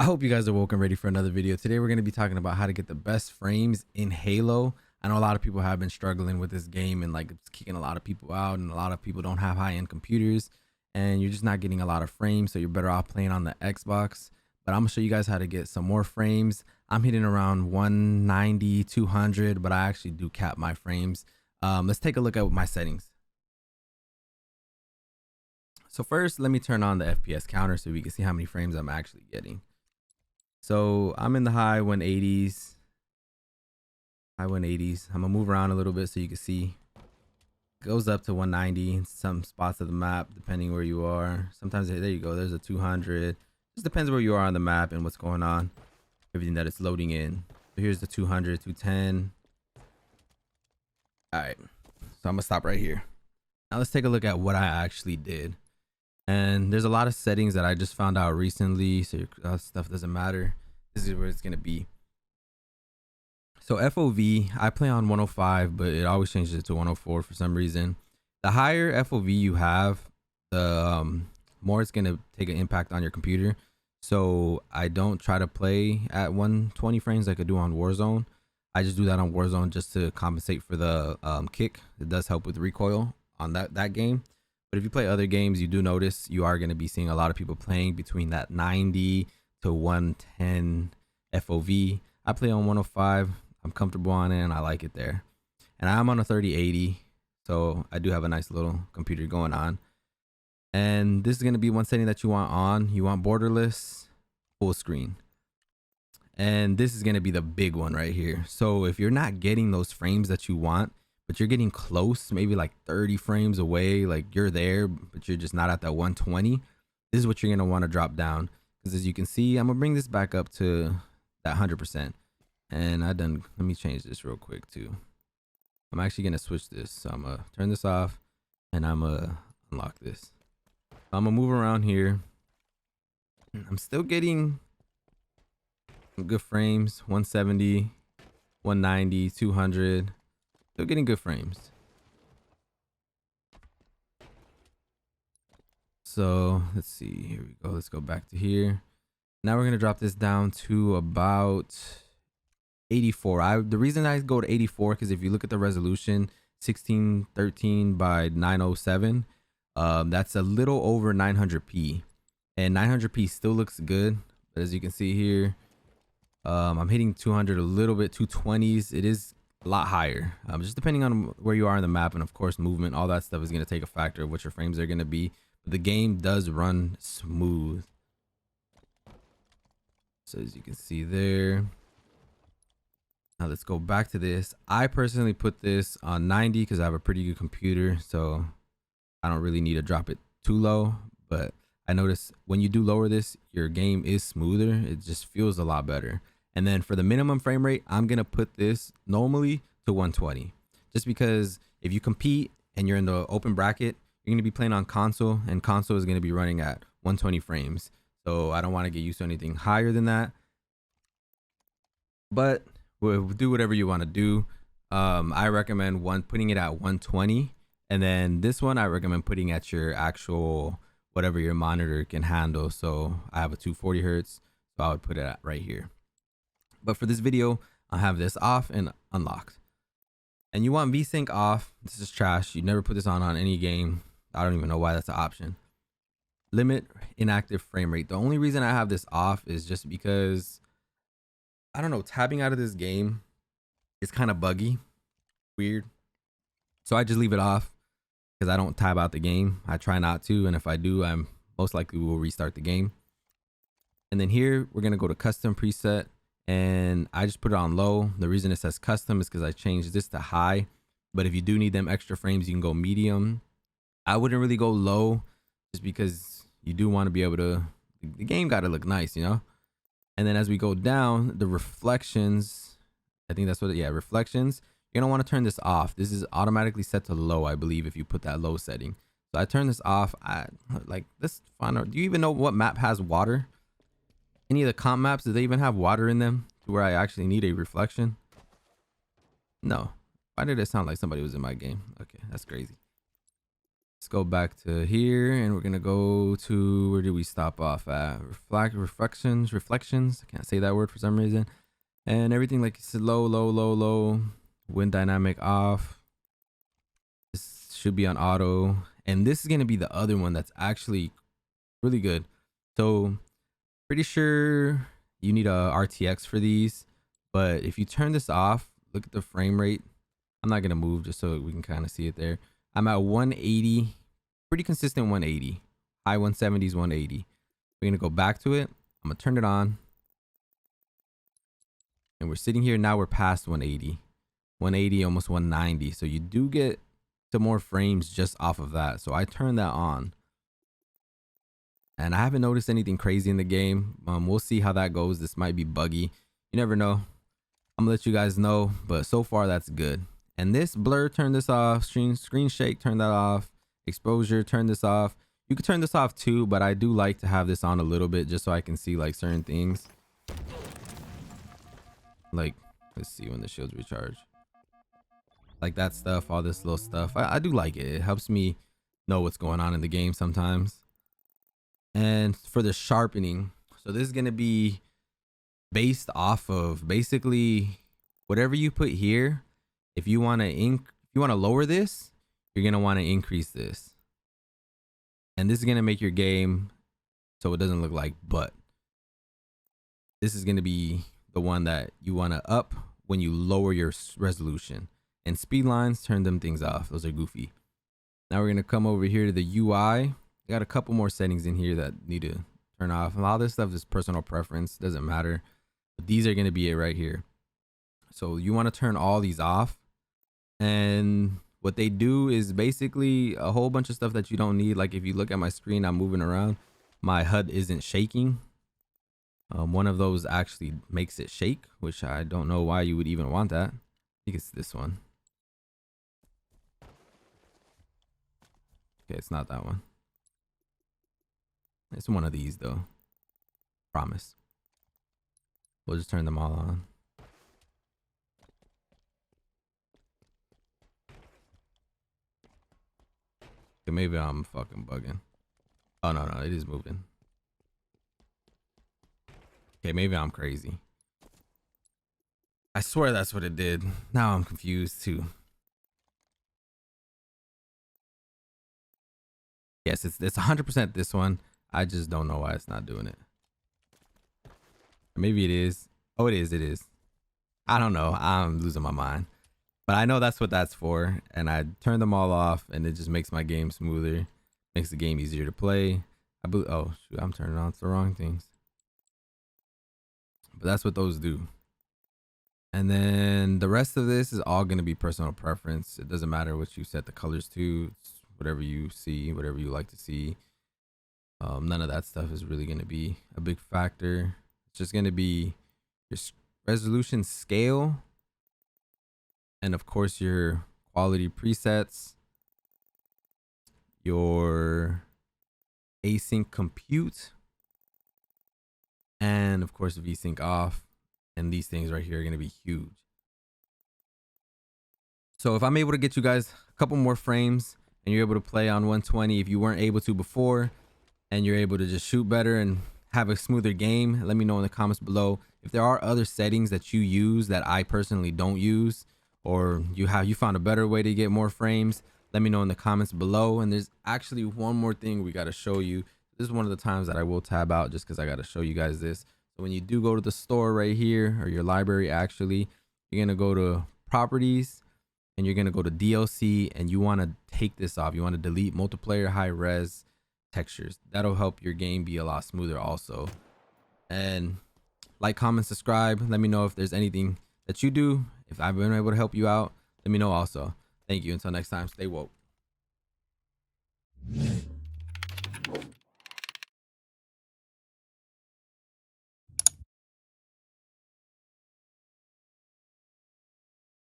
hope you guys are woke and ready for another video. Today we're going to be talking about how to get the best frames in Halo. I know a lot of people have been struggling with this game and like it's kicking a lot of people out, and a lot of people don't have high-end computers and you're just not getting a lot of frames, so you're better off playing on the Xbox. But I'm gonna show you guys how to get some more frames. I'm hitting around 190, 200, but I actually do cap my frames. Let's take a look at my settings. So first, let me turn on the FPS counter so we can see how many frames I'm actually getting. So I'm in the high 180s. I'm gonna move around a little bit so you can see. It goes up to 190 in some spots of the map, depending where you are. Sometimes, there you go, there's a 200. Just depends where you are on the map and what's going on, everything that it's loading in. So here's the 200, 210. All right, so I'm gonna stop right here. Now let's take a look at what I actually did. And there's a lot of settings that I just found out recently, so your stuff doesn't matter. This is where it's gonna be. So FOV, I play on 105, but it always changes it to 104 for some reason. The higher FOV you have, the more it's gonna take an impact on your computer. So I don't try to play at 120 frames like I do on Warzone. I just do that on Warzone just to compensate for the kick. It does help with recoil on that game. But if you play other games, you do notice you are going to be seeing a lot of people playing between that 90 to 110 FOV. I play on 105. I'm comfortable on it and I like it there. And I'm on a 3080, so I do have a nice little computer going on. And this is going to be one setting that you want on. You want borderless, full screen. And this is going to be the big one right here. So if you're not getting those frames that you want, but you're getting close, maybe like 30 frames away, like you're there, but you're just not at that 120, this is what you're going to want to drop down. Because as you can see, I'm going to bring this back up to that 100%. And let me change this real quick too. I'm actually going to switch this. So I'm going to turn this off and I'm going to unlock this. I'm going to move around here. I'm still getting some good frames, 170, 190, 200. Still getting good frames. So let's see, here we go. Let's go back to here. Now we're gonna drop this down to about 84. The reason I go to 84 because if you look at the resolution, 1613 by 907, that's a little over 900p, and 900p still looks good. But as you can see here, I'm hitting 200 a little bit, 220s. It is a lot higher, just depending on where you are on the map, and of course movement, all that stuff is going to take a factor of what your frames are going to be. But the game does run smooth, so as you can see there. Now let's go back to this. I personally put this on 90 because I have a pretty good computer, so I don't really need to drop it too low. But I notice when you do lower this, your game is smoother. It just feels a lot better. And then for the minimum frame rate, I'm going to put this normally to 120. Just because if you compete and you're in the open bracket, you're going to be playing on console, and console is going to be running at 120 frames. So I don't want to get used to anything higher than that. But we'll do whatever you want to do. I recommend putting it at 120. And then this one, I recommend putting at your actual, whatever your monitor can handle. So I have a 240 hertz. So I would put it at right here. But for this video, I'll have this off and unlocked. And you want VSync off. This is trash. You never put this on any game. I don't even know why that's an option. Limit inactive frame rate. The only reason I have this off is just because, I don't know, tabbing out of this game is kind of buggy, weird. So I just leave it off because I don't tab out the game. I try not to. And if I do, I'm most likely will restart the game. And then here, we're going to go to custom preset. And I just put it on low. The reason it says custom is because I changed this to high. But if you do need them extra frames, you can go medium. I wouldn't really go low just because you do want to be able to, the game got to look nice, you know? And then as we go down, the reflections, I think that's what, yeah, reflections. You're going to want to turn this off. This is automatically set to low, I believe, if you put that low setting. So I turn this off. Let's find out. Do you even know what map has water? Any of the comp maps, do they even have water in them to where I actually need a reflection? No. Why did it sound like somebody was in my game? Okay, that's crazy. Let's go back to here, and we're gonna go to, where did we stop off at? Reflections. I can't say that word for some reason. And everything like it's low. Wind dynamic off. This should be on auto, and this is gonna be the other one that's actually really good. So pretty sure you need a RTX for these, but if you turn this off, look at the frame rate. I'm not gonna move just so we can kind of see it there. I'm at 180, pretty consistent 180, high 170s, 180. We're gonna go back to it. I'm gonna turn it on, and we're sitting here now. We're past 180, almost 190. So you do get to more frames just off of that. So I turned that on, and I haven't noticed anything crazy in the game. We'll see how that goes. This might be buggy. You never know. I'm gonna let you guys know, but so far that's good. And this blur, turn this off. Screen shake, turn that off. Exposure, turn this off. You could turn this off too, but I do like to have this on a little bit just so I can see like certain things. Like, let's see when the shields recharge. Like that stuff, all this little stuff. I do like it. It helps me know what's going on in the game sometimes. And for the sharpening, so this is going to be based off of basically whatever you put here. If you want to lower this, you're going to want to increase this. And this is going to make your game so it doesn't look like butt. This is going to be the one that you want to up when you lower your resolution. And speed lines, turn them things off. Those are goofy. Now we're going to come over here to the UI. I got a couple more settings in here that need to turn off. A lot of this stuff is personal preference. Doesn't matter. But these are going to be it right here. So you want to turn all these off. And what they do is basically a whole bunch of stuff that you don't need. Like if you look at my screen, I'm moving around. My HUD isn't shaking. One of those actually makes it shake, which I don't know why you would even want that. I think it's this one. Okay, it's not that one. It's one of these though. Promise. We'll just turn them all on. Okay, maybe I'm fucking bugging. Oh no, it is moving. Okay, maybe I'm crazy. I swear that's what it did. Now I'm confused too. Yes, it's 100% this one. I just don't know why it's not doing it. Maybe it is. Oh, it is. I don't know. I'm losing my mind. But I know that's what that's for. And I turned them all off, and it just makes my game smoother. Makes the game easier to play. Oh, shoot. I'm turning on the wrong things. But that's what those do. And then the rest of this is all going to be personal preference. It doesn't matter what you set the colors to. It's whatever you see, whatever you like to see. None of that stuff is really going to be a big factor. It's just going to be your resolution scale, and of course your quality presets, your async compute, and of course VSync off. And these things right here are going to be huge. So if I'm able to get you guys a couple more frames and you're able to play on 120, if you weren't able to before, and you're able to just shoot better and have a smoother game, let me know in the comments below. If there are other settings that you use that I personally don't use, or you found a better way to get more frames, let me know in the comments below. And there's actually one more thing we got to show you. This is one of the times that I will tab out just because I got to show you guys this. So when you do go to the store right here, or your library actually, you're going to go to properties, and you're going to go to DLC, and you want to take this off. You want to delete multiplayer high res textures. That'll help your game be a lot smoother also. And like, comment, subscribe. Let me know if there's anything that you do. If I've been able to help you out, let me know also. Thank you. Until next time, stay woke.